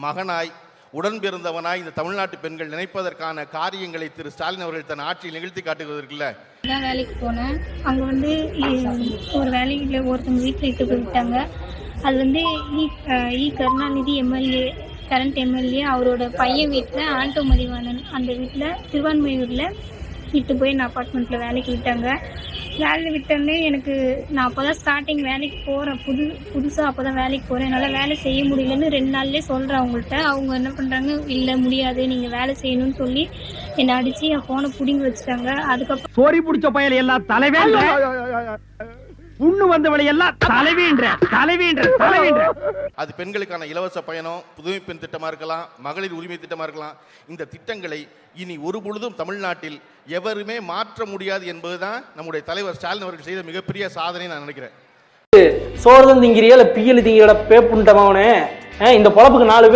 மகனாய் உடன் பிறந்தவனாய் இந்த தமிழ்நாட்டு பெண்கள் நினைப்பதற்கான காரியங்களை திரு ஸ்டாலின் அவர்கள் தன் ஆட்சியில் நிகழ்த்தி காட்டுவதற்குல்ல. நான் வேலைக்கு போனேன். அங்கே ஒரு வேலையில் ஒருத்தவங்க வீட்டில் இட்டு போய்விட்டாங்க. அது இ கருணாநிதி எம்எல்ஏ, கரண்ட் எம்எல்ஏ, அவரோட பையன் வீட்டில் ஆண்டோ மதிவாணன் அந்த வீட்டில் திருவான்மையூரில் இட்டு போய் நான் அப்பார்ட்மெண்ட்டில் வேலைக்கு விட்டாங்க. வேலையில் விட்டோடனே நான் அப்போ தான் ஸ்டார்டிங் வேலைக்கு போகிறேன். புதுசாக அப்போ தான் வேலைக்கு போகிறேன். என்னால் வேலை செய்ய முடியலன்னு 2 நாள்லேயே சொல்கிறேன் அவங்கள்ட்ட. அவங்க என்ன பண்ணுறாங்க, இல்லை முடியாது, நீங்கள் வேலை செய்யணும்னு சொல்லி என்னை அடித்து என் ஃபோனை பிடுங்கி வச்சுட்டாங்க. அதுக்கப்புறம் சோரி பிடிச்ச பயல எல்லாம் தலைவேன்ற புண்ணு வந்தவளை எல்லாம் தலைவேன்ற. அது பெண்களுக்கான இலவச பயணம், புதுமை பெண் திட்டமாக இருக்கலாம், மகளிர் உரிமை திட்டமாக இருக்கலாம். இந்த திட்டங்களை இனி ஒரு பொழுதும் தமிழ்நாட்டில் எவருமே மாற்ற முடியாது என்பதுதான் நம்முடைய தலைவர் ஸ்டாலின் அவர்கள் செய்த மிகப்பெரிய சாதனை நான் நினைக்கிறேன். சோறு திங்கிறியா இல்ல பியல் திங்கிற பேப்புண்டமாவனே, இந்த பொழப்புக்கு 4 பேர்